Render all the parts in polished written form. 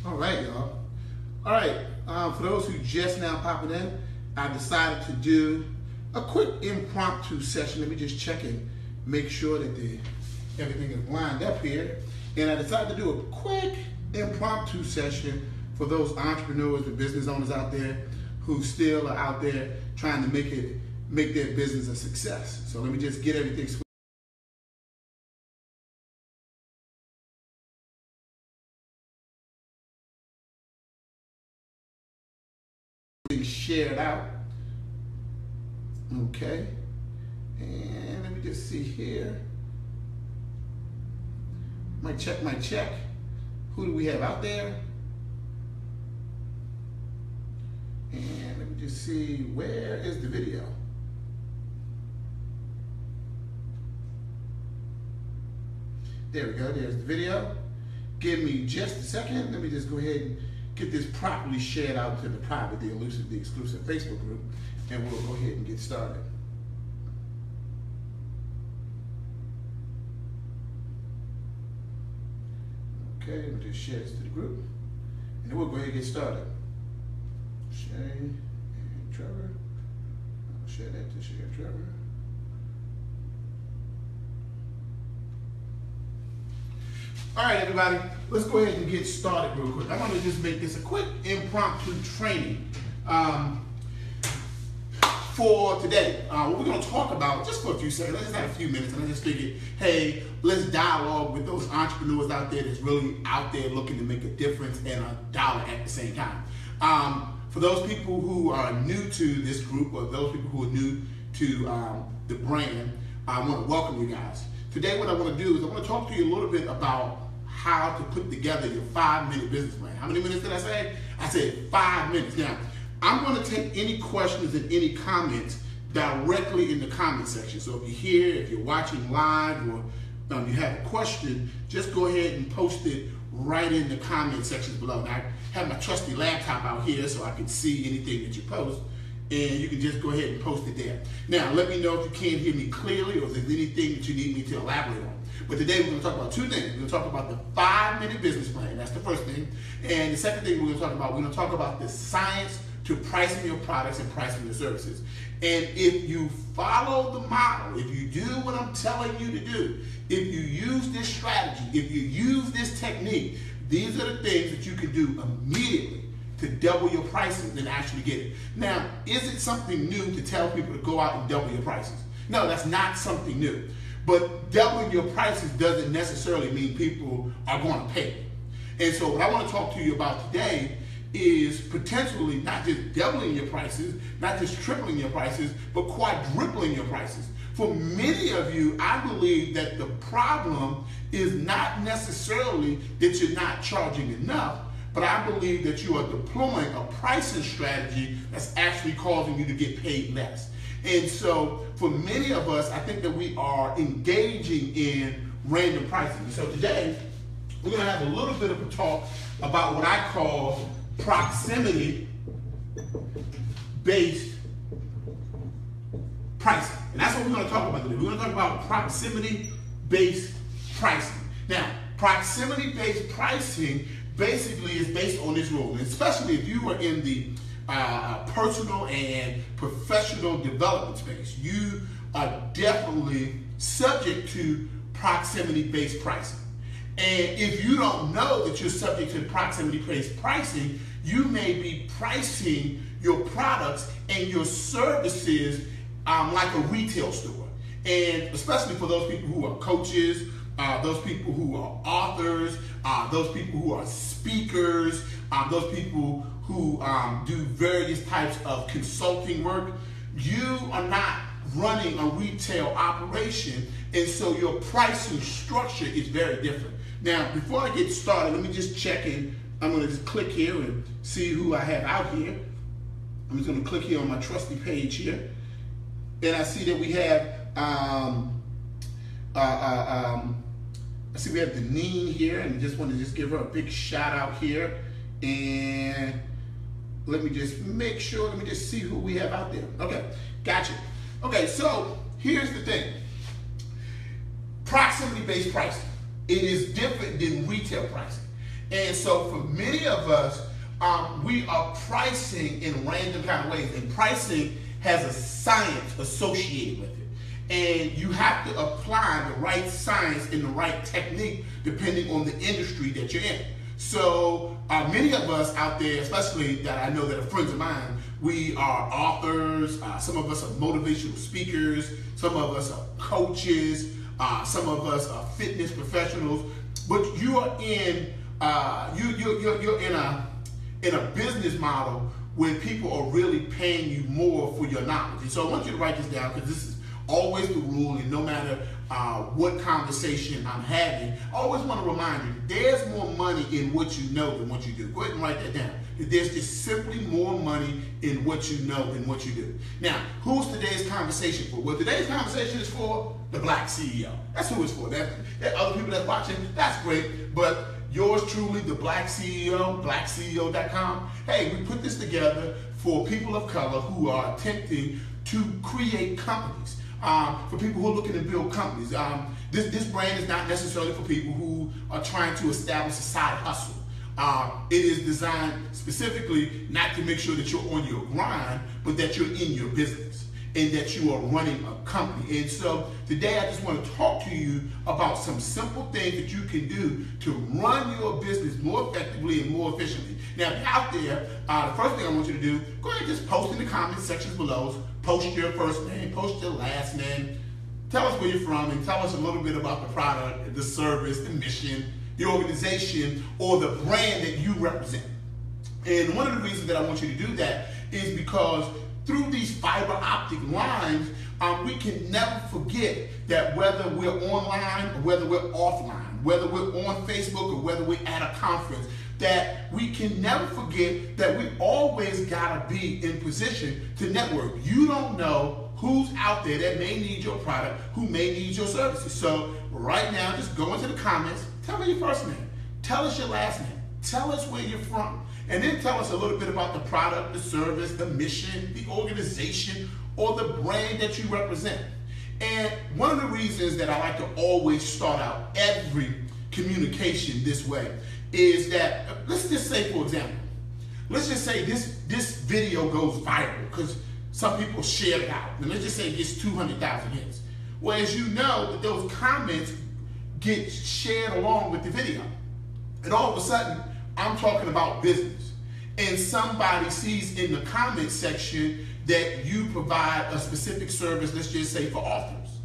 All right, y'all. All right, for those who just now popping in, I decided to do a quick impromptu session. Let me just check and make sure that everything is lined up here. And I decided to do a quick impromptu session for those entrepreneurs and business owners out there who still are out there trying to make their business a success. So let me just get everything shared out. Okay, and let me just see here. Might check. Who do we have out there? And let me just see, where is the video? There we go, there's the video. Give me just a second. Let me just go ahead and get this properly shared out to the private, the exclusive Facebook group, and we'll go ahead and get started. Okay, let me just share this to the group, and then we'll go ahead and get started. Share and Trevor. I'll share that to share Trevor. All right, everybody, let's go ahead and get started real quick. I want to just make this a quick impromptu training for today. What we're going to talk about, just for a few seconds, I just had a few minutes, and I just figured, hey, let's dialogue with those entrepreneurs out there that's really out there looking to make a difference and a dollar at the same time. For those people who are new to this group, or those people who are new to the brand, I want to welcome you guys. Today, what I want to do is I want to talk to you a little bit about how to put together your 5-minute business plan. How many minutes did I say? I said 5 minutes. Now, I'm going to take any questions and any comments directly in the comment section. So if you're here, if you're watching live, or you have a question, just go ahead and post it right in the comment sections below. Now, I have my trusty laptop out here so I can see anything that you post, and you can just go ahead and post it there. Now, let me know if you can't hear me clearly or if there's anything that you need me to elaborate on. But today we're going to talk about two things. We're going to talk about the 5-minute business plan. That's the first thing. And the second thing we're going to talk about the science to pricing your products and pricing your services. And if you follow the model, if you do what I'm telling you to do, if you use this strategy, if you use this technique, these are the things that you can do immediately to double your prices and actually get it. Now, is it something new to tell people to go out and double your prices? No, that's not something new. But doubling your prices doesn't necessarily mean people are going to pay. And so what I want to talk to you about today is potentially not just doubling your prices, not just tripling your prices, but quadrupling your prices. For many of you, I believe that the problem is not necessarily that you're not charging enough, but I believe that you are deploying a pricing strategy that's actually causing you to get paid less. And so for many of us, I think that we are engaging in random pricing. And so today, we're going to have a little bit of a talk about what I call proximity-based pricing. And that's what we're going to talk about today. We're going to talk about proximity-based pricing. Now, proximity-based pricing basically is based on this rule, and especially if you are in the personal and professional development space, you are definitely subject to proximity-based pricing. And if you don't know that you're subject to proximity-based pricing, you may be pricing your products and your services like a retail store. And especially for those people who are coaches, those people who are authors, those people who are speakers, those people who do various types of consulting work, you are not running a retail operation, and so your pricing structure is very different. Now, before I get started, let me just check in. I'm going to just click here and see who I have out here. I'm just going to click here on my trusty page here, and I see that we have I see we have Deneen here, and I just want to just give her a big shout out here. And let me just make sure, let me just see who we have out there. Okay, gotcha. Okay, so here's the thing. Proximity-based pricing. It is different than retail pricing. And so for many of us, we are pricing in random kind of ways. And pricing has a science associated with it. And you have to apply the right science and the right technique depending on the industry that you're in. So many of us out there, especially that I know that are friends of mine, we are authors, some of us are motivational speakers, some of us are coaches, some of us are fitness professionals, but you are in you're in a business model where people are really paying you more for your knowledge. And so I want you to write this down, because this is always the rule, and no matter what conversation I'm having, I always want to remind you, there's more money in what you know than what you do. Go ahead and write that down. There's just simply more money in what you know than what you do. Now, who's today's conversation for? Well, today's conversation is for the Black CEO. That's who it's for. That other people that's watching, that's great, but yours truly, the Black CEO, blackceo.com. Hey, we put this together for people of color who are attempting to create companies. For people who are looking to build companies. This brand is not necessarily for people who are trying to establish a side hustle. It is designed specifically not to make sure that you're on your grind, but that you're in your business and that you are running a company. And so today I just want to talk to you about some simple things that you can do to run your business more effectively and more efficiently. Now, if you're out there, the first thing I want you to do, go ahead and just post in the comment sections below. Post your first name, post your last name. Tell us where you're from and tell us a little bit about the product, the service, the mission, the organization, or the brand that you represent. And one of the reasons that I want you to do that is because through these fiber optic lines, we can never forget that whether we're online or whether we're offline, whether we're on Facebook or whether we're at a conference, that we can never forget that we always gotta be in position to network. You don't know who's out there that may need your product, who may need your services. So right now, just go into the comments, tell me your first name, tell us your last name, tell us where you're from, and then tell us a little bit about the product, the service, the mission, the organization, or the brand that you represent. And one of the reasons that I like to always start out every communication this way is that, let's just say, for example, let's just say this video goes viral because some people shared it out. And let's just say it gets 200,000 hits. Well, as you know, that those comments get shared along with the video. And all of a sudden, I'm talking about business. And somebody sees in the comment section that you provide a specific service, let's just say for authors.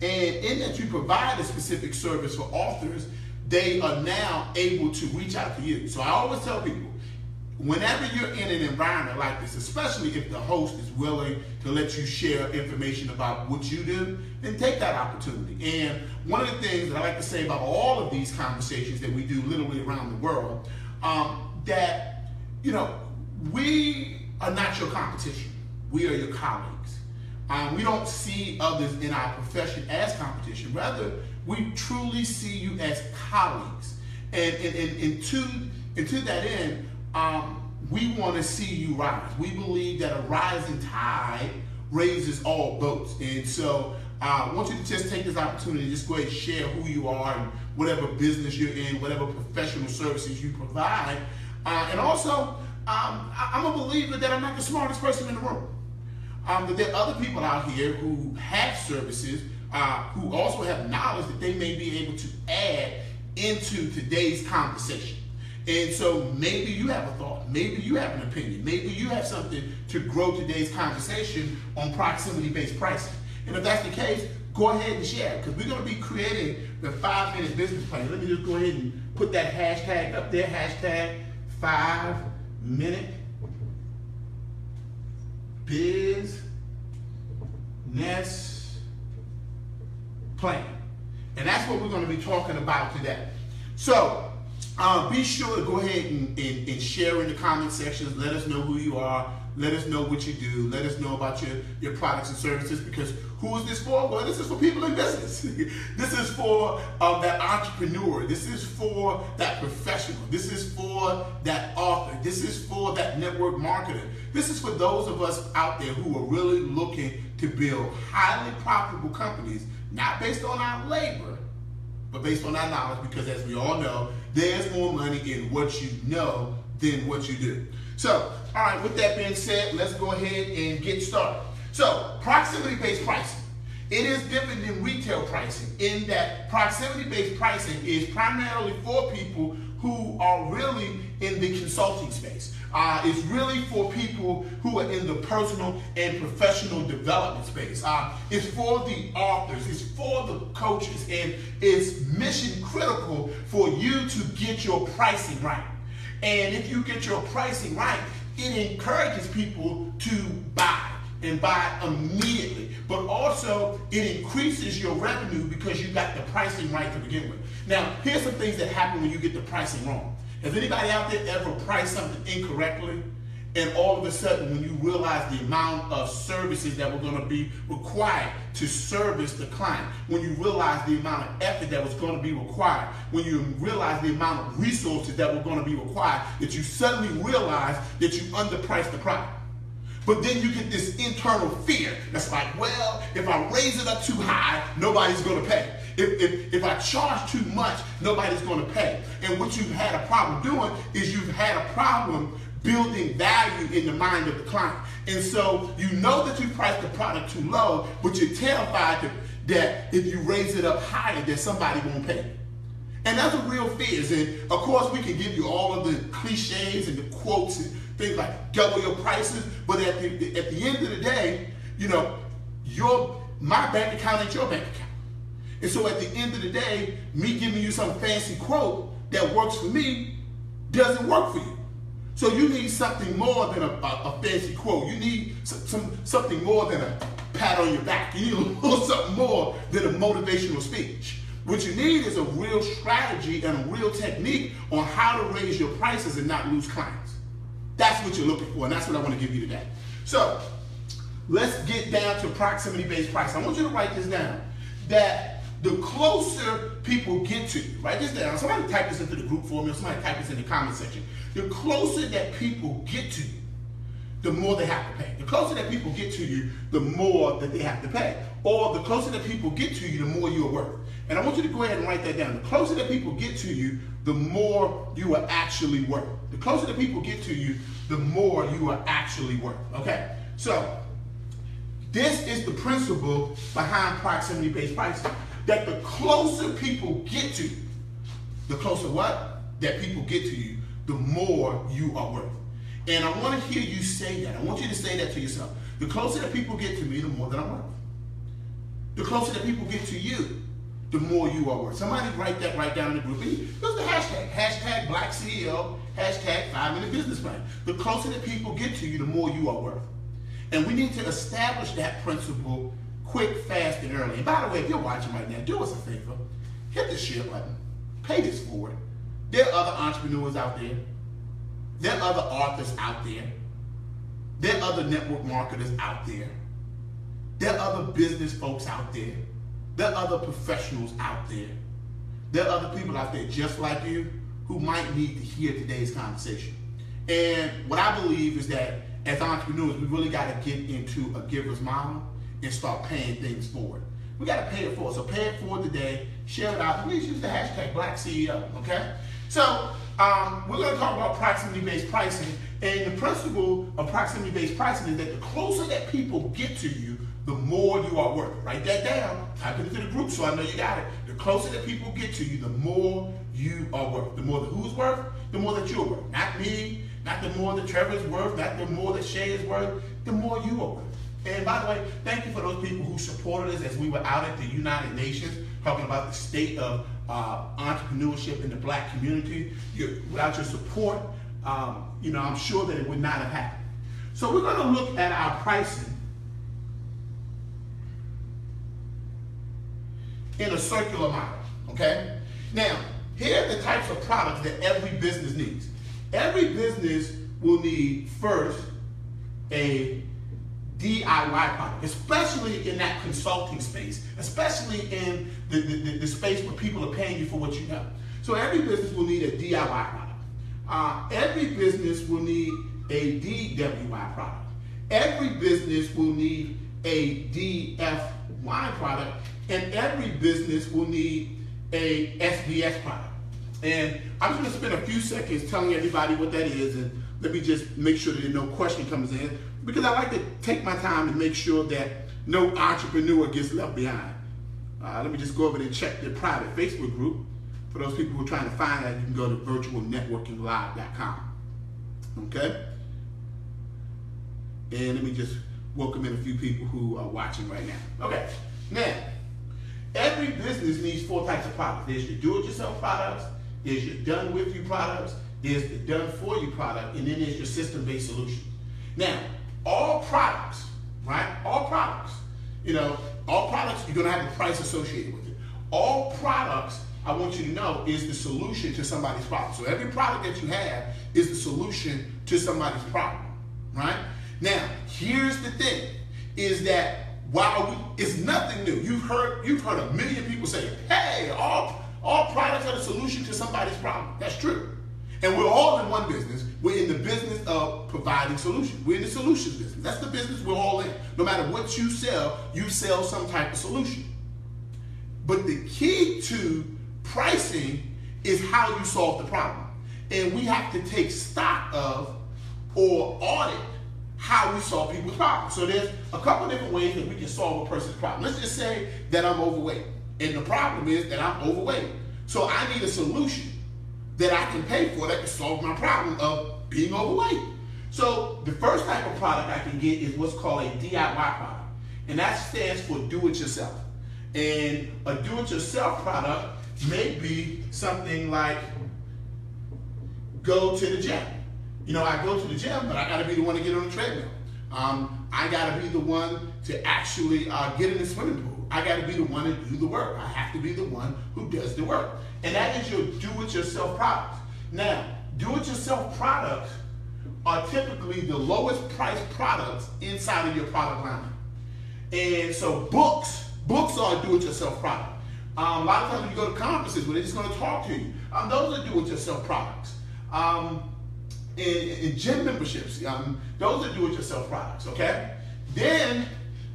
And in that you provide a specific service for authors, they are now able to reach out to you. So I always tell people, whenever you're in an environment like this, especially if the host is willing to let you share information about what you do, then take that opportunity. And one of the things that I like to say about all of these conversations that we do literally around the world, that, you know, we are not your competition. We are your colleagues. We don't see others in our profession as competition. Rather, we truly see you as colleagues. And to that end, we want to see you rise. We believe that a rising tide raises all boats. And so I want you to just take this opportunity to just go ahead and share who you are and whatever business you're in, whatever professional services you provide. And also, I'm a believer that I'm not the smartest person in the room. That there are other people out here who have services, who also have knowledge that they may be able to add into today's conversation. And so maybe you have a thought, maybe you have an opinion, maybe you have something to grow today's conversation on proximity-based pricing. And if that's the case, go ahead and share it, because we're going to be creating the 5-minute business plan. Let me just go ahead and put that hashtag up there, hashtag 5-minute business plan. And that's what we're going to be talking about today. So be sure to go ahead and share in the comment sections. Let us know who you are. Let us know what you do. Let us know about your products and services, because who is this for? Well, this is for people in business. This is for that entrepreneur. This is for that professional. This is for that author. This is for that network marketer. This is for those of us out there who are really looking to build highly profitable companies, not based on our labor, but based on our knowledge, because as we all know, there's more money in what you know than what you do. So, all right, with that being said, let's go ahead and get started. So, proximity-based pricing. It is different than retail pricing in that proximity-based pricing is primarily for people who are really in the consulting space. It's really for people who are in the personal and professional development space. It's for the authors, it's for the coaches, and it's mission critical for you to get your pricing right. And if you get your pricing right, it encourages people to buy and buy immediately. But also, it increases your revenue because you got the pricing right to begin with. Now, here's some things that happen when you get the pricing wrong. Has anybody out there ever priced something incorrectly, and all of a sudden when you realize the amount of services that were going to be required to service the client, when you realize the amount of effort that was going to be required, when you realize the amount of resources that were going to be required, that you suddenly realize that you underpriced the product? But then you get this internal fear that's like, well, if I raise it up too high, nobody's going to pay. If I charge too much, nobody's going to pay. And what you've had a problem doing is you've had a problem building value in the mind of the client. And so you know that you priced the product too low, but you're terrified that if you raise it up higher, that somebody won't pay. And that's a real fear. And of course, we can give you all of the cliches and the quotes and things like double your prices, but at the end of the day, you know, my bank account ain't your bank account. And so at the end of the day, me giving you some fancy quote that works for me doesn't work for you. So you need something more than a fancy quote. You need something more than a pat on your back. You need a little something more than a motivational speech. What you need is a real strategy and a real technique on how to raise your prices and not lose clients. That's what you're looking for, and that's what I want to give you today. So let's get down to proximity-based pricing. I want you to write this down, that the closer people get to you, write this down. Somebody type this into the group for me, or somebody type this in the comment section. The closer that people get to you, the more they have to pay. The closer that people get to you, the more that they have to pay. Or the closer that people get to you, the more you are worth. And I want you to go ahead and write that down. The closer that people get to you, the more you are actually worth. The closer that people get to you, the more you are actually worth. Okay? So, this is the principle behind proximity-based pricing. That the closer people get to you, the closer what? That people get to you, the more you are worth. And I want to hear you say that. I want you to say that to yourself. The closer that people get to me, the more that I'm worth. The closer that people get to you, the more you are worth. Somebody write that right down in the group. And use the hashtag. Hashtag Black CEO. Hashtag 5-Minute Business Plan. The closer that people get to you, the more you are worth. And we need to establish that principle quick, fast, and early. And by the way, if you're watching right now, do us a favor. Hit the share button. Pay this forward. There are other entrepreneurs out there. There are other authors out there. There are other network marketers out there. There are other business folks out there. There are other professionals out there. There are other people out there just like you who might need to hear today's conversation. And what I believe is that as entrepreneurs, we really got to get into a giver's model and start paying things forward. We got to pay it forward. So pay it forward today. Share it out. Please use the hashtag Black CEO. Okay? So we're going to talk about proximity-based pricing. And the principle of proximity-based pricing is that the closer that people get to you, the more you are worth. Write that down. Type it into the group so I know you got it. The closer that people get to you, the more you are worth. The more that who's worth, the more that you're worth. Not me, not the more that Trevor's worth, not the more that Shay is worth, the more you are worth. And by the way, thank you for those people who supported us as we were out at the United Nations talking about the state of entrepreneurship in the Black community. Without your support, I'm sure that it would not have happened. So we're going to look at our pricing in a circular model, okay? Now, here are the types of products that every business needs. Every business will need first a DIY product, especially in that consulting space, especially in the space where people are paying you for what you know. So every business will need a DIY product. Every business will need a DWY product. Every business will need a DFY product. And every business will need a SDS product. And I'm just going to spend a few seconds telling everybody what that is, and let me just make sure that no question comes in, because I like to take my time and make sure that no entrepreneur gets left behind. Let me just go over and check the private Facebook group. For those people who are trying to find that, you can go to virtualnetworkinglive.com. Okay? And let me just welcome in a few people who are watching right now. Okay, now, every business needs 4 types of products. There's your do-it-yourself products, there's your done-with-you products, there's the done-for-you product, and then there's your system-based solution. Now, all products, right? All products, all products, you're going to have a price associated with it. All products, I want you to know, is the solution to somebody's problem. So every product that you have is the solution to somebody's problem, right? Now, here's the thing, is that it's nothing new. You've heard a million people say, hey, all products are the solution to somebody's problem. That's true. And we're all in one business. We're in the business of providing solutions. We're in the solutions business. That's the business we're all in. No matter what you sell some type of solution. But the key to pricing is how you solve the problem. And we have to take stock of or audit how we solve people's problems. So there's a couple different ways that we can solve a person's problem. Let's just say that I'm overweight. And the problem is that I'm overweight. So I need a solution that I can pay for that can solve my problem of being overweight. So the first type of product I can get is what's called a DIY product. And that stands for do-it-yourself. And a do-it-yourself product may be something like go to the gym. I go to the gym, but I got to be the one to get on the treadmill. I got to be the one to actually get in the swimming pool. I got to be the one to do the work. I have to be the one who does the work. And that is your do-it-yourself products. Now, do-it-yourself products are typically the lowest priced products inside of your product line. And so books are a do-it-yourself product. A lot of times when you go to conferences where they're just going to talk to you, those are do-it-yourself products. In gym memberships, those are do-it-yourself products, okay? Then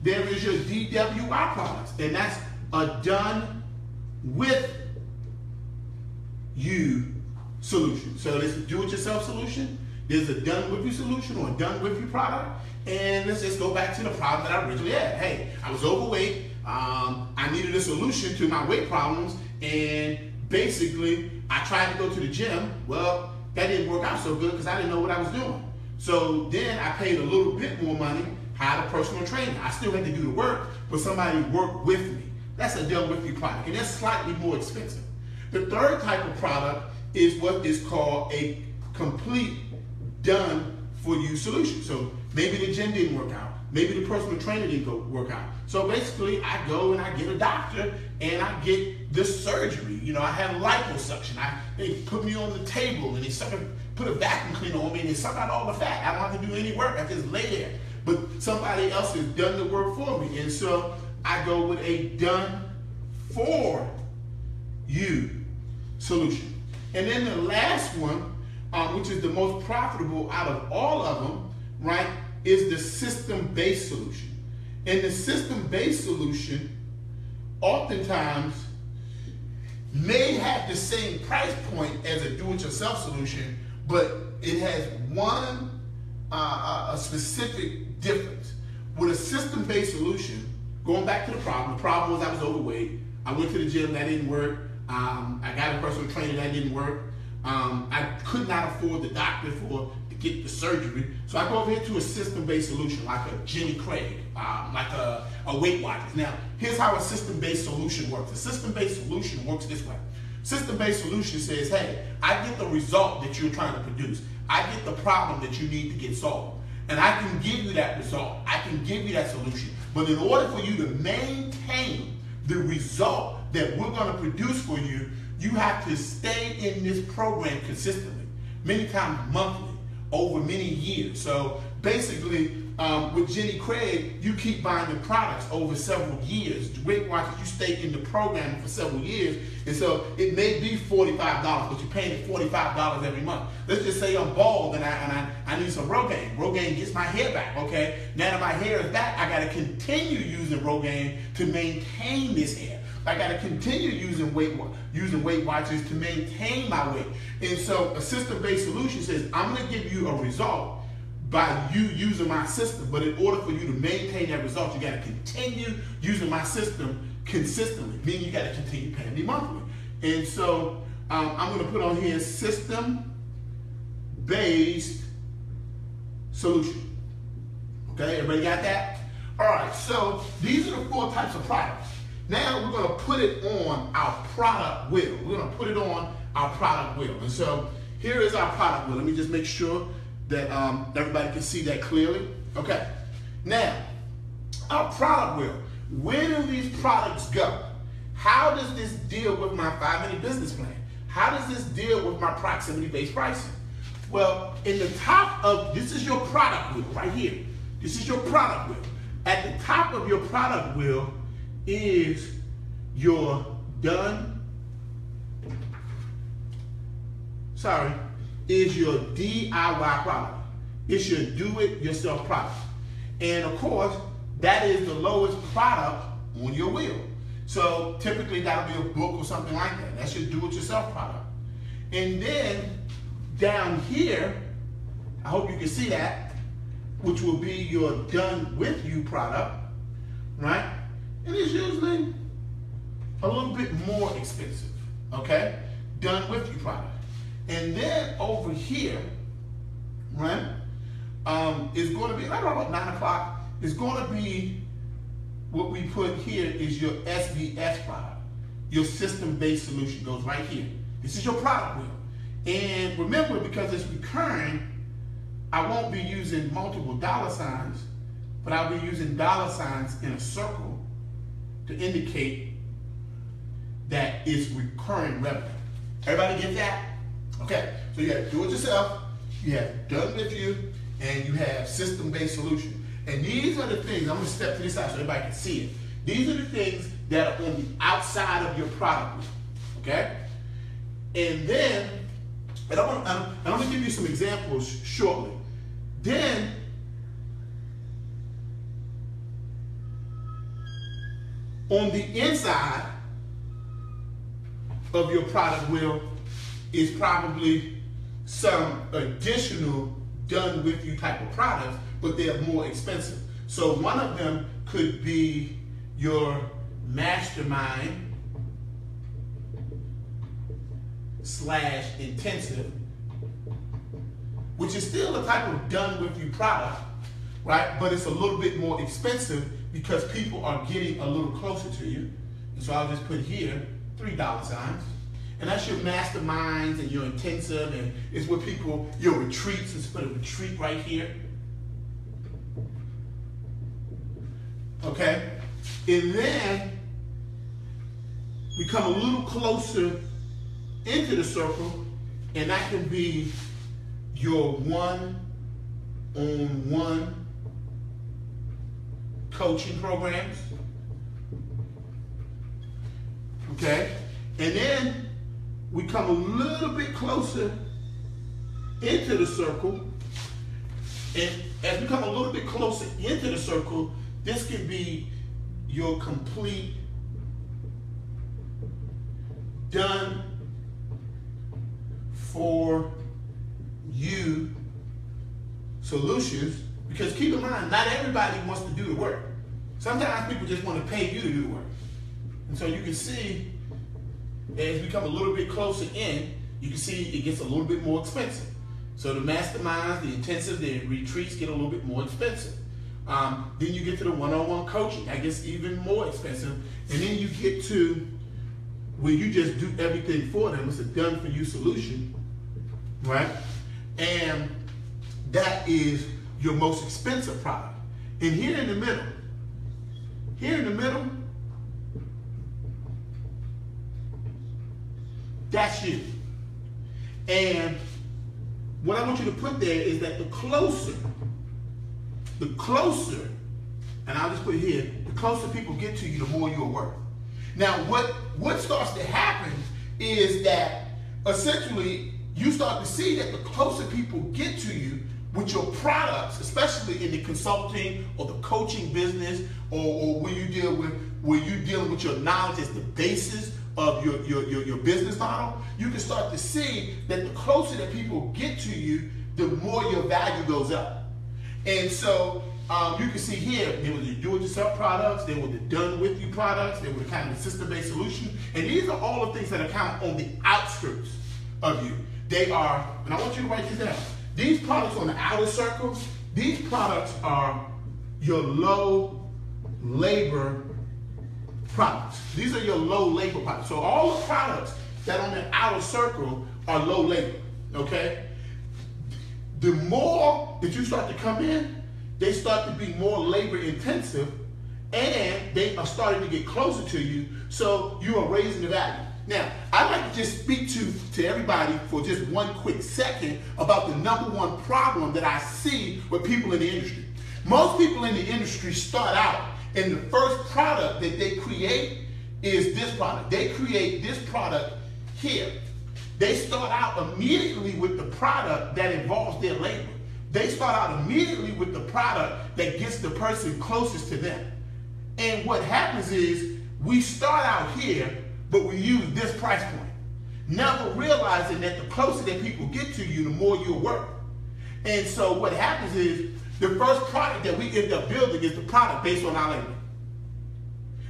there is your DWI products, and that's a done-with-you solution. So there's a do-it-yourself solution, there's a done-with-you solution or a done-with-you product, and let's just go back to the problem that I originally had. Hey, I was overweight, I needed a solution to my weight problems, and basically I tried to go to the gym. Well, that didn't work out so good because I didn't know what I was doing. So then I paid a little bit more money, hired a personal trainer. I still had to do the work, but somebody worked with me. That's a done-with-you product, and that's slightly more expensive. The third type of product is what is called a complete done-for-you solution. So maybe the gym didn't work out. Maybe the personal trainer didn't work out. So basically, I go and I get a doctor and I get this surgery. I have liposuction. They put me on the table and they put a vacuum cleaner on me and they suck out all the fat. I don't have to do any work. I just lay there. But somebody else has done the work for me. And so I go with a done-for-you solution. And then the last one, which is the most profitable out of all of them, right, is the system-based solution. And the system-based solution oftentimes may have the same price point as a do-it-yourself solution, but it has one a specific difference. With a system-based solution, going back to the problem was I was overweight. I went to the gym, that didn't work. I got a personal trainer, that didn't work. I could not afford the doctor to get the surgery. So I go over here to a system-based solution like a Jenny Craig, like a Weight Watchers. Now, here's how a system-based solution works. A system-based solution works this way. System-based solution says, hey, I get the result that you're trying to produce. I get the problem that you need to get solved. And I can give you that result. I can give you that solution. But in order for you to maintain the result that we're going to produce for you, you have to stay in this program consistently, many times monthly, over many years. So basically, with Jenny Craig, you keep buying the products over several years. Weight Watchers, you stay in the program for several years. And so it may be $45, but you're paying $45 every month. Let's just say I'm bald and I need some Rogaine. Rogaine gets my hair back, okay? Now that my hair is back, I got to continue using Rogaine to maintain this hair. I got to continue using Weight Watchers to maintain my weight. And so a system-based solution says, I'm going to give you a result by you using my system. But in order for you to maintain that result, you got to continue using my system consistently, meaning you got to continue paying me monthly. And so I'm going to put on here system-based solution. Okay, everybody got that? All right, so these are the 4 types of products. Now we're going to put it on our product wheel. We're going to put it on our product wheel. And so here is our product wheel. Let me just make sure that everybody can see that clearly. Okay, now our product wheel. Where do these products go? How does this deal with my 5-minute business plan? How does this deal with my proximity-based pricing? Well, in the top of, this is your product wheel right here. This is your product wheel. At the top of your product wheel is your is your DIY product. It's your do-it-yourself product. And of course, that is the lowest product on your wheel. So typically that'll be a book or something like that. That's your do-it-yourself product. And then down here, I hope you can see that, which will be your done-with-you product, right? And it's usually a little bit more expensive, okay? Done-with-you product. And then over here, right, is going to be, right around 9 o'clock, is going to be what we put here is your SBS product. Your system-based solution goes right here. This is your product wheel. And remember, because it's recurring, I won't be using multiple dollar signs, but I'll be using dollar signs in a circle to indicate that it's recurring revenue. Everybody get that? Okay, so you have do-it-yourself, you have done-with-you, and you have system-based solution. And these are the things, I'm going to step to this side so everybody can see it. These are the things that are on the outside of your product wheel, okay? And then, and I'm going to give you some examples shortly. Then, on the inside of your product wheel is probably some additional done-with-you type of products, but they're more expensive. So one of them could be your mastermind / intensive, which is still a type of done-with-you product, right? But it's a little bit more expensive because people are getting a little closer to you. And so I'll just put here $3 signs. And that's your masterminds and your intensive, and it's where people, your retreats, let's put a retreat right here. Okay? And then we come a little closer into the circle, and that can be your one-on-one coaching programs. Okay? And then we come a little bit closer into the circle, and as we come a little bit closer into the circle, this can be your complete done for you solutions, because keep in mind, not everybody wants to do the work. Sometimes people just want to pay you to do the work. And so you can see, as we come a little bit closer in, you can see it gets a little bit more expensive. So the masterminds, the intensive, the retreats get a little bit more expensive. Then you get to the one-on-one coaching. That gets even more expensive. And then you get to where you just do everything for them. It's a done-for-you solution, right? And that is your most expensive product. And here in the middle, that's you. And what I want you to put there is that the closer, and I'll just put it here, the closer people get to you, the more you're worth. Now, what starts to happen is that essentially you start to see that the closer people get to you with your products, especially in the consulting or the coaching business, or when you deal with where you're dealing with your knowledge as the basis of your business model, you can start to see that the closer that people get to you, the more your value goes up. And so you can see here, there were the do-it-yourself products, there were the done-with-you products, there were the kind of system-based solution, and these are all the things that are kind of on the outskirts of you. They are, and I want you to write these down, these products on the outer circle, these products are your low labor products. These are your low labor products. So all the products that on the outer circle are low labor, okay? The more that you start to come in, they start to be more labor intensive, and they are starting to get closer to you, so you are raising the value. Now, I'd like to just speak to everybody for just one quick second about the number one problem that I see with people in the industry. Most people in the industry start out, and the first product that they create is this product. They create this product here. They start out immediately with the product that involves their labor. They start out immediately with the product that gets the person closest to them. And what happens is we start out here, but we use this price point, never realizing that the closer that people get to you, the more you'll work. And so what happens is the first product that we end up building is the product based on our labor.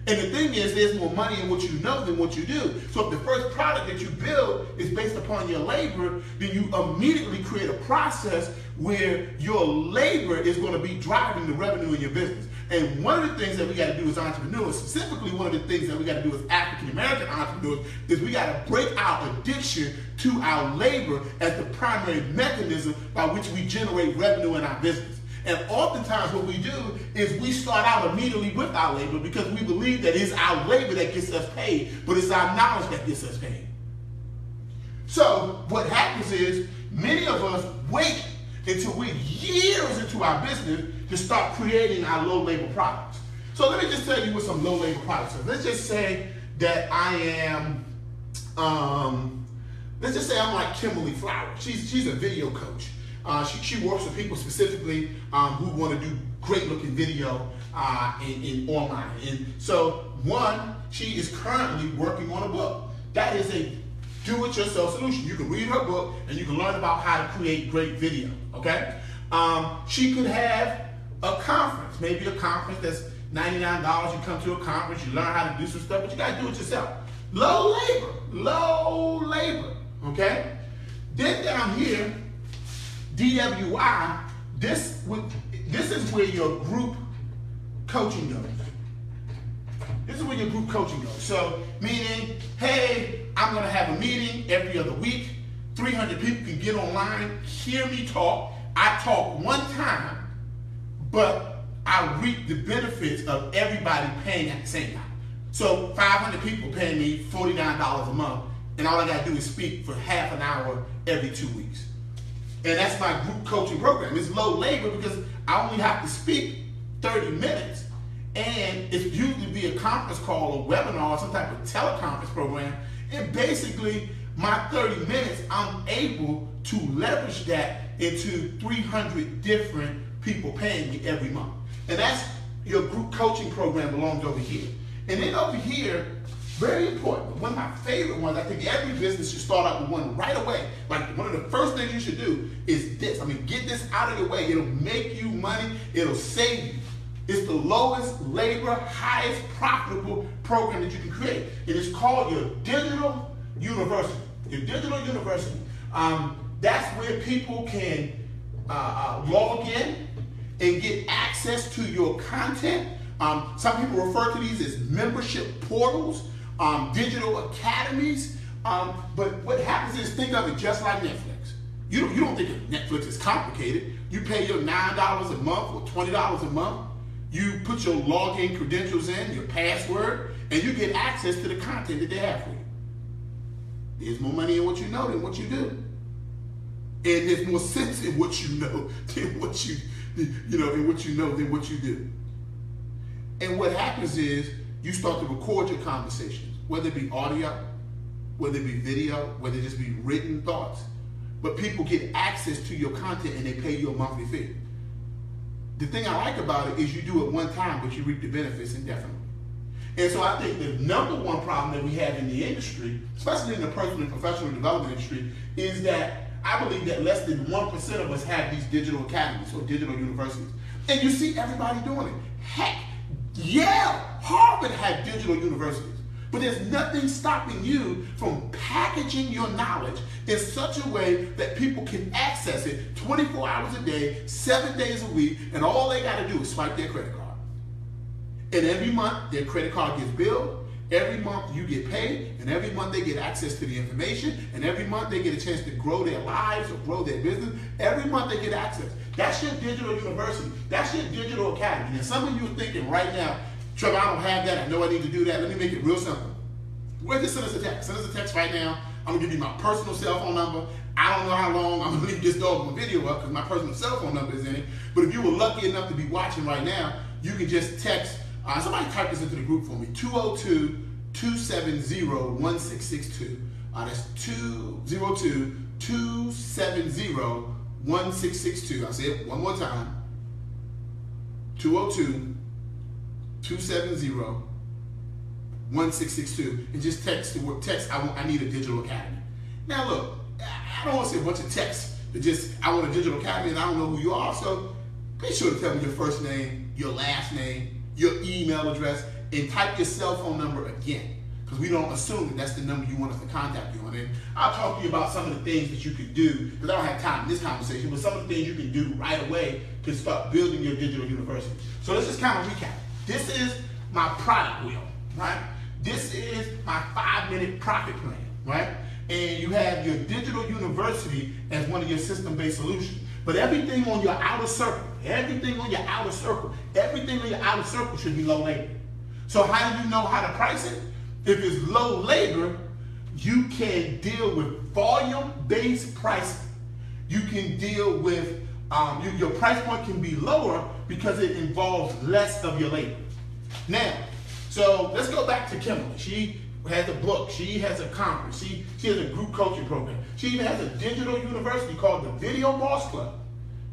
And the thing is, there's more money in what you know than what you do. So if the first product that you build is based upon your labor, then you immediately create a process where your labor is going to be driving the revenue in your business. And one of the things that we got to do as entrepreneurs, specifically one of the things that we got to do as African-American entrepreneurs, is we got to break our addiction to our labor as the primary mechanism by which we generate revenue in our business. And oftentimes what we do is we start out immediately with our labor because we believe that it's our labor that gets us paid, but it's our knowledge that gets us paid. So what happens is many of us wait until we're years into our business to start creating our low labor products. So let me just tell you what some low labor products are. Let's just say that I am, let's just say I'm like Kimberly Flowers. She's a video coach. She works with people specifically who want to do great looking video in online. And so one, she is currently working on a book. That is a do-it-yourself solution. You can read her book and you can learn about how to create great video, okay? She could have a conference, maybe a conference that's $99. You come to a conference, you learn how to do some stuff, but you got to do it yourself. Low labor, okay? Then down here, DWI, this is where your group coaching goes. This is where your group coaching goes. So, meaning, hey, I'm going to have a meeting every other week. 300 people can get online, hear me talk. I talk one time, but I reap the benefits of everybody paying at the same time. So 500 people paying me $49 a month, and all I got to do is speak for half an hour every 2 weeks. And that's my group coaching program. It's low labor because I only have to speak 30 minutes. And it's usually be a conference call or webinar or some type of teleconference program. And basically, my 30 minutes, I'm able to leverage that into 300 different people paying me every month. And that's your group coaching program belongs over here. And then over here, very important, one of my favorite ones, I think every business should start out with one right away. Like one of the first things you should do is this. I mean, get this out of your way. It'll make you money. It'll save you. It's the lowest labor, highest profitable program that you can create. It is called your digital university. Your digital university. That's where people can log in and get access to your content. Some people refer to these as membership portals, digital academies. But what happens is, think of it just like Netflix. You don't think of Netflix is complicated. You pay your $9 a month or $20 a month. You put your login credentials in, your password, and you get access to the content that they have for you. There's more money in what you know than what you do. And there's more sense in what you know than what you than what you do. And what happens is you start to record your conversations, whether it be audio, whether it be video, whether it just be written thoughts. But people get access to your content and they pay you a monthly fee. The thing I like about it is you do it one time, but you reap the benefits indefinitely. And so I think the number one problem that we have in the industry, especially in the personal and professional development industry, is that I believe that less than 1% of us have these digital academies or digital universities. And you see everybody doing it. Heck, Yale, Harvard have digital universities. But there's nothing stopping you from packaging your knowledge in such a way that people can access it 24 hours a day, 7 days a week, and all they got to do is swipe their credit card. And every month, their credit card gets billed. Every month you get paid, and every month they get access to the information, and every month they get a chance to grow their lives or grow their business. Every month they get access. That's your digital university. That's your digital academy. And some of you are thinking right now, Trevor, I don't have that. I know I need to do that. Let me make it real simple. Where's just send us a text? Send us a text right now. I'm going to give you my personal cell phone number. I don't know how long I'm going to leave this dog video up because my personal cell phone number is in it. But if you were lucky enough to be watching right now, you can just text. Somebody type this into the group for me. 202-270-1662. That's 202-270-1662. I'll say it one more time. 202-270-1662. And just text the word text, I need a digital academy. Now look, I don't want to say a bunch of texts that just, I want a digital academy and I don't know who you are. So be sure to tell me your first name, your last name, your email address, and type your cell phone number again, because we don't assume that that's the number you want us to contact you on. And I'll talk to you about some of the things that you can do, because I don't have time in this conversation, but some of the things you can do right away to start building your digital university. So let's just kind of recap. This is my product wheel, right? This is my 5-minute profit plan, right? And you have your digital university as one of your system-based solutions. But everything on your outer circle, everything on your outer circle should be low labor. So how do you know how to price it? If it's low labor, you can deal with volume-based pricing. You can deal with, your price point can be lower because it involves less of your labor. Now, so let's go back to Kimberly. She has a book, she has a conference, she has a group coaching program. She even has a digital university called the Video Boss Club,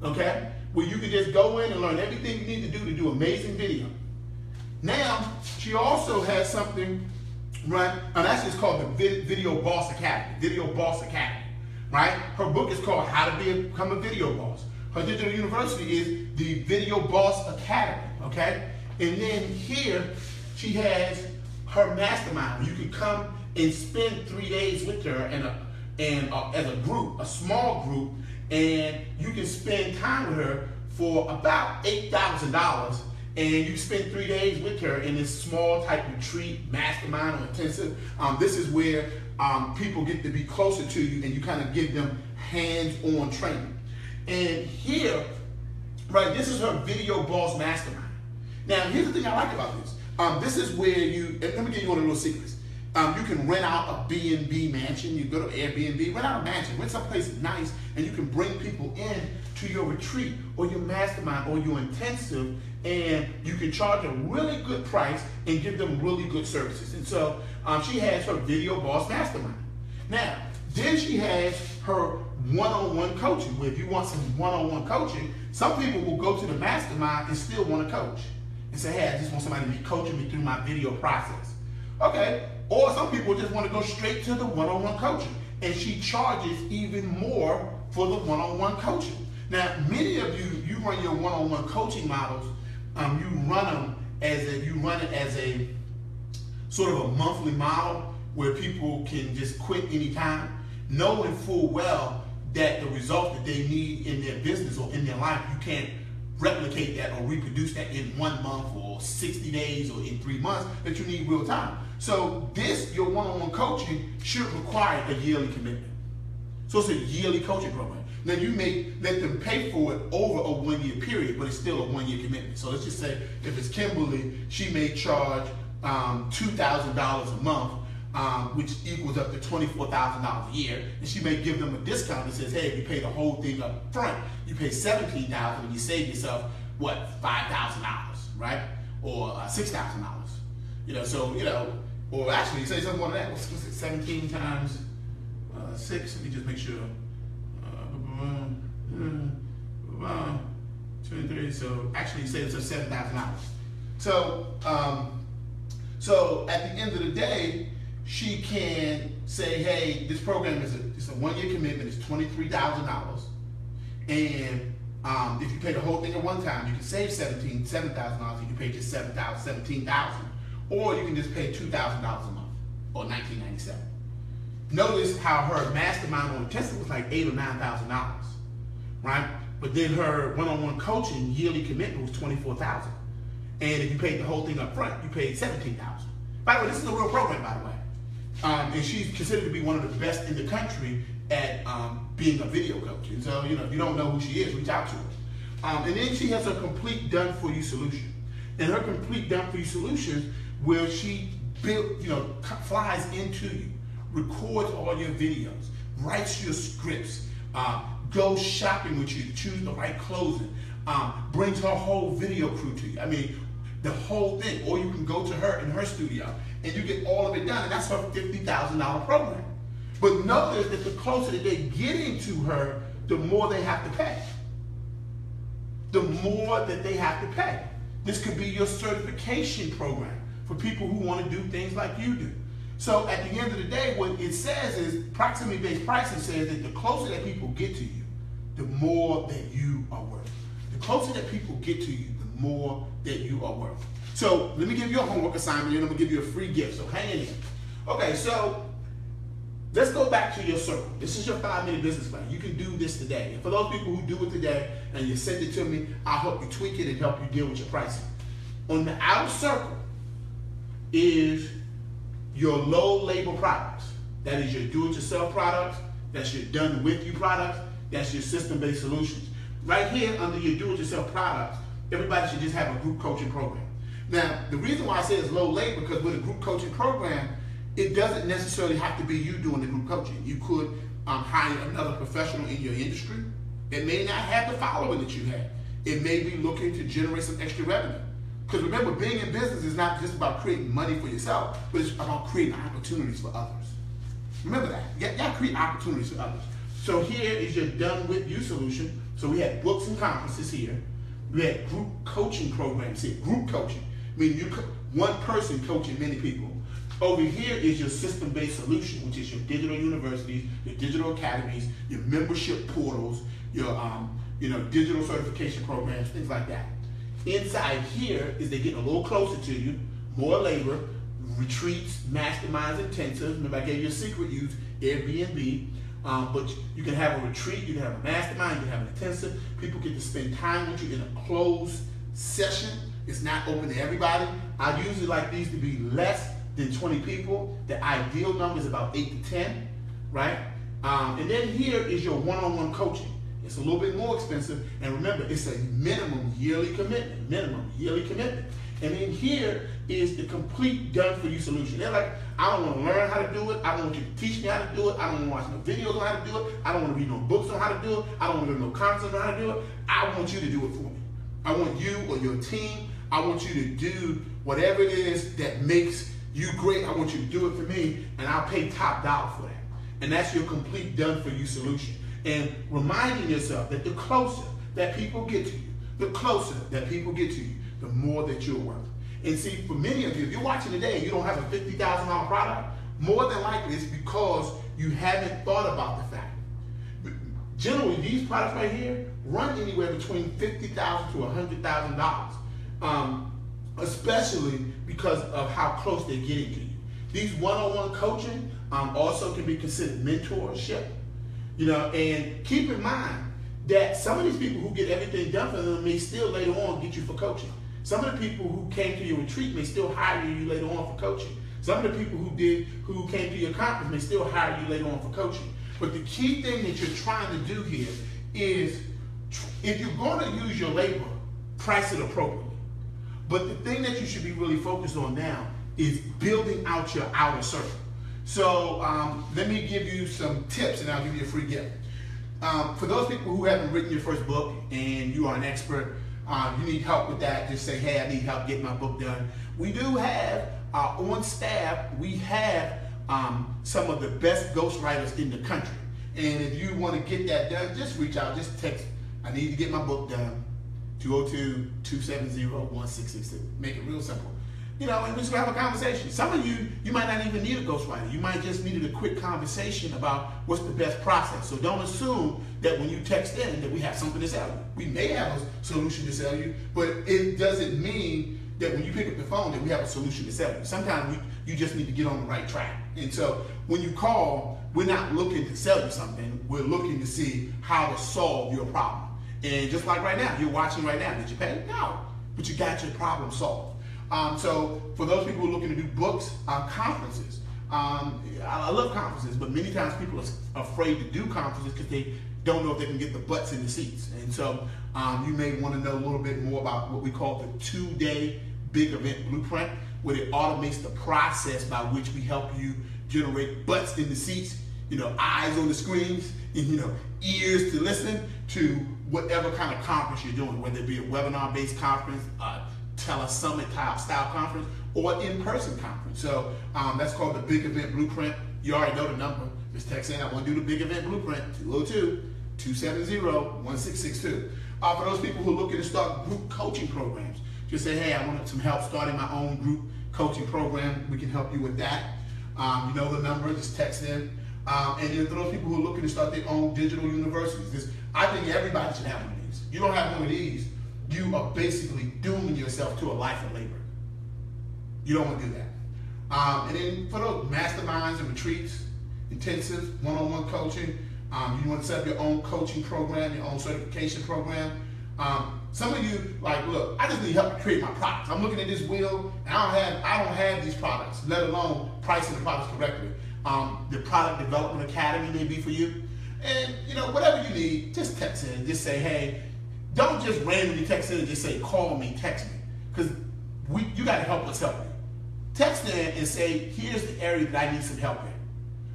okay? Where you can just go in and learn everything you need to do amazing video. Now, she also has something, right? And that's just called the Video Boss Academy, Video Boss Academy, right? Her book is called How to Become a Video Boss. Her digital university is the Video Boss Academy, okay? And then here, she has her mastermind. You can come and spend 3 days with her as a group, a small group, and you can spend time with her for about $8,000, and you spend 3 days with her in this small type retreat, mastermind, or intensive. This is where people get to be closer to you, and you kind of give them hands-on training. And here, right, this is her Video Boss Mastermind. Now, here's the thing I like about this. This is where let me give you one of the little secrets. You can rent out a B&B mansion. You go to Airbnb, rent out a mansion, rent someplace nice, and you can bring people in to your retreat or your mastermind or your intensive, and you can charge a really good price and give them really good services. And so she has her Video Boss Mastermind. Now, then she has her one-on-one coaching, where if you want some one-on-one coaching, some people will go to the mastermind and still want to coach and say, hey, I just want somebody to be coaching me through my video process. Okay. Or some people just want to go straight to the one-on-one coaching, and she charges even more for the one-on-one coaching. Now, many of you run your one-on-one coaching models. You run it as a sort of a monthly model where people can just quit anytime, knowing full well that the results that they need in their business or in their life, you can't replicate that or reproduce that in 1 month or 60 days or in 3 months, that you need real time. So your one-on-one coaching should require a yearly commitment. So it's a yearly coaching program. Now you may let them pay for it over a 1-year period, but it's still a 1-year commitment. So let's just say if it's Kimberly, she may charge $2,000 a month, which equals up to $24,000 a year, and she may give them a discount that says, hey, if you pay the whole thing up front, you pay $17,000 and you save yourself, what, $5,000, right? Or $6,000. Or actually, you say something more than that. What's it, 17 times 6? Let me just make sure. 23. So actually, you say it's $7,000. So So at the end of the day, she can say, hey, this program is a 1-year commitment, it's $23,000. And if you pay the whole thing at one time, you can save $7,000. You can pay just $17,000. Or you can just pay $2,000 a month, or $19.97. Notice how her mastermind on intensive was like $8,000 or $9,000, right? But then her one-on-one coaching yearly commitment was $24,000. And if you paid the whole thing up front, you paid $17,000. By the way, this is a real program, by the way. And she's considered to be one of the best in the country at being a video coach. And so, if you don't know who she is, reach out to her. And then she has a complete done-for-you solution. And her complete done-for-you solution, where she flies into you, records all your videos, writes your scripts, goes shopping with you to choose the right clothing, brings her whole video crew to you. I mean, the whole thing. Or you can go to her in her studio and you get all of it done. And that's her $50,000 program. But notice that the closer that they're getting to her, the more they have to pay. The more that they have to pay. This could be your certification program for people who want to do things like you do. So at the end of the day, what it says is proximity-based pricing says that the closer that people get to you, the more that you are worth. The closer that people get to you, the more that you are worth. So let me give you a homework assignment and I'm going to give you a free gift. So hang in there. Okay, so let's go back to your circle. This is your 5-minute business plan. You can do this today. And for those people who do it today and you send it to me, I'll help you tweak it and help you deal with your pricing. On the outer circle is your low labor products. That is your do-it-yourself products. That's your done-with-you products. That's your system-based solutions. Right here under your do-it-yourself products, everybody should just have a group coaching program. Now, the reason why I say it's low labor, because with a group coaching program, it doesn't necessarily have to be you doing the group coaching. You could hire another professional in your industry that may not have the following that you have. It may be looking to generate some extra revenue. Because remember, being in business is not just about creating money for yourself, but it's about creating opportunities for others. Remember that. You got to create opportunities for others. So here is your done-with-you solution. So we had books and conferences here. We had group coaching programs here. Group coaching, meaning one person coaching many people. Over here is your system-based solution, which is your digital universities, your digital academies, your membership portals, your digital certification programs, things like that. Inside here is they get a little closer to you, more labor, retreats, masterminds, intensives. Remember I gave you a secret use, Airbnb. But you can have a retreat, you can have a mastermind, you can have an intensive. People get to spend time with you in a closed session. It's not open to everybody. I usually like these to be less than 20 people. The ideal number is about 8 to 10, right? And then here is your one-on-one coaching. It's a little bit more expensive. And remember, it's a minimum yearly commitment. And then here is the complete done-for-you solution. They're like, I don't want to learn how to do it. I don't want you to teach me how to do it. I don't want to watch no videos on how to do it. I don't want to read no books on how to do it. I don't want to read no content on how to do it. I want you to do it for me. I want you or your team. I want you to do whatever it is that makes you great. I want you to do it for me, and I'll pay top dollar for that. And that's your complete done-for-you solution. And reminding yourself that the closer that people get to you, the more that you're worth. And see, for many of you, if you're watching today and you don't have a $50,000 product, more than likely it's because you haven't thought about the fact. Generally, these products right here run anywhere between $50,000 to $100,000, especially because of how close they're getting to you. These one-on-one coaching also can be considered mentorship. And keep in mind that some of these people who get everything done for them may still later on get you for coaching. Some of the people who came to your retreat may still hire you later on for coaching. Some of the people who came to your conference may still hire you later on for coaching. But the key thing that you're trying to do here is, if you're going to use your labor, price it appropriately. But the thing that you should be really focused on now is building out your outer circle. So let me give you some tips and I'll give you a free gift. For those people who haven't written your first book and you are an expert, you need help with that, just say, hey, I need help getting my book done. We do have, on staff, we have some of the best ghostwriters in the country. And if you want to get that done, just reach out, just text, I need to get my book done, 202-270-1662. Make it real simple. and we just have a conversation. Some of you might not even need a ghostwriter. You might just need a quick conversation about what's the best process. So don't assume that when you text in that we have something to sell you. We may have a solution to sell you, but it doesn't mean that when you pick up the phone that we have a solution to sell you. Sometimes you just need to get on the right track. And so when you call, we're not looking to sell you something. We're looking to see how to solve your problem. And just like right now, you're watching right now. Did you pay? No. But you got your problem solved. So for those people who are looking to do books, conferences, I love conferences, but many times people are afraid to do conferences because they don't know if they can get the butts in the seats. And so you may want to know a little bit more about what we call the 2-day big event blueprint, where it automates the process by which we help you generate butts in the seats, eyes on the screens, and, ears to listen to whatever kind of conference you're doing, whether it be a webinar-based conference, tele-summit style conference, or in-person conference. So that's called the Big Event Blueprint. You already know the number. Just text in, I want to do the Big Event Blueprint, 202-270-1662. For those people who are looking to start group coaching programs, just say, hey, I want some help starting my own group coaching program. We can help you with that. You know the number, just text in. And then for those people who are looking to start their own digital universities, I think everybody should have one of these. You don't have one of these, you are basically dooming yourself to a life of labor. You don't want to do that. And then for those masterminds and retreats, intensive, one-on-one coaching, you want to set up your own coaching program, your own certification program. Some of you, look, I just need help to create my products. I'm looking at this wheel, and I don't have these products, let alone pricing the products correctly. The Product Development Academy may be for you. And, whatever you need, just text in. Just say, hey, don't just randomly text in and just say, call me, text me. Because you got to help us help you. Text in and say, here's the area that I need some help in,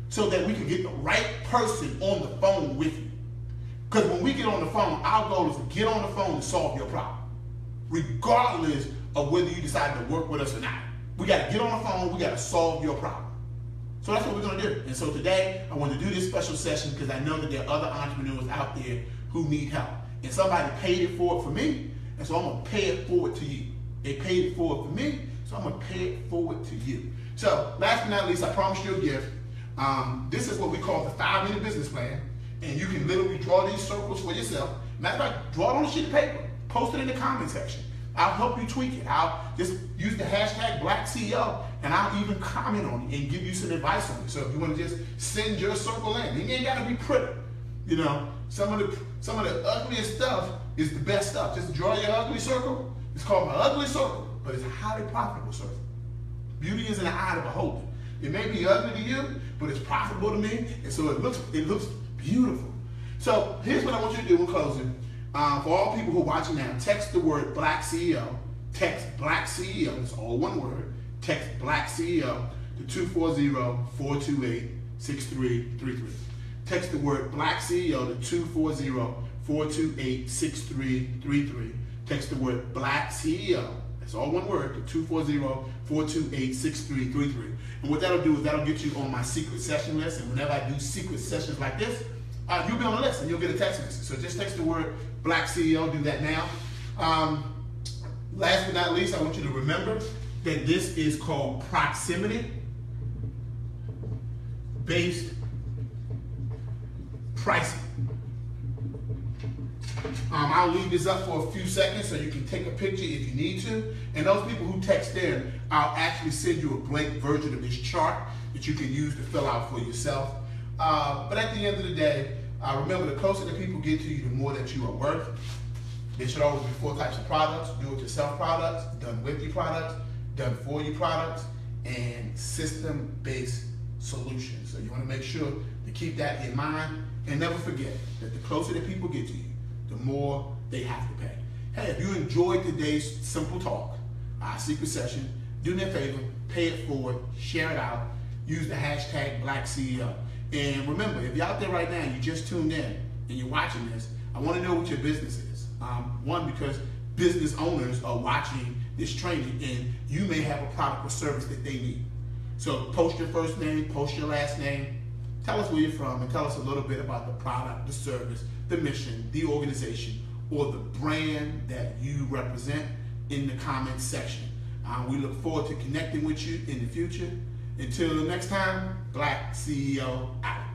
so that we can get the right person on the phone with you. Because when we get on the phone, our goal is to get on the phone and solve your problem, regardless of whether you decide to work with us or not. We got to get on the phone, we got to solve your problem. So that's what we're going to do. And so today, I want to do this special session because I know that there are other entrepreneurs out there who need help. And somebody paid it forward for me, and so I'm going to pay it forward to you. They paid it forward for me, so I'm going to pay it forward to you. So last but not least, I promised you a gift. This is what we call the 5-minute business plan. And you can literally draw these circles for yourself. Matter of fact, draw it on a sheet of paper. Post it in the comment section. I'll help you tweak it. I'll just use the hashtag BlackCEO, and I'll even comment on it and give you some advice on it. So if you want to just send your circle in, it ain't got to be pretty. Some of the ugliest stuff is the best stuff. Just draw your ugly circle. It's called my ugly circle, but it's a highly profitable circle. Beauty is in the eye of the beholder. It may be ugly to you, but it's profitable to me, and so it looks beautiful. So here's what I want you to do in closing. For all people who are watching now, text the word BlackCEO. Text BlackCEO. It's all one word. Text BlackCEO to 240-428-6333. Text the word BlackCEO to 240-428-6333. Text the word BlackCEO. That's all one word to 240-428-6333. And what that'll do is that'll get you on my secret session list. And whenever I do secret sessions like this, you'll be on the list and you'll get a text message. So just text the word BlackCEO. Do that now. Last but not least, I want you to remember that this is called proximity-based pricing. I'll leave this up for a few seconds so you can take a picture if you need to. And those people who text in, I'll actually send you a blank version of this chart that you can use to fill out for yourself. But at the end of the day, remember, the closer that people get to you, the more that you are worth. There should always be 4 types of products: do-it-yourself products, done-with-you products, done-for-you products, and system-based solutions. So you want to make sure to keep that in mind, and never forget that the closer that people get to you, the more they have to pay. Hey, if you enjoyed today's simple talk, our secret session, do me a favor, pay it forward, share it out, use the hashtag BlackCEO. And remember, if you're out there right now and you just tuned in and you're watching this, I want to know what your business is. One, because business owners are watching this training and you may have a product or service that they need. So post your first name, post your last name, tell us where you're from, and tell us a little bit about the product, the service, the mission, the organization, or the brand that you represent in the comments section. We look forward to connecting with you in the future. Until the next time, Black CEO out.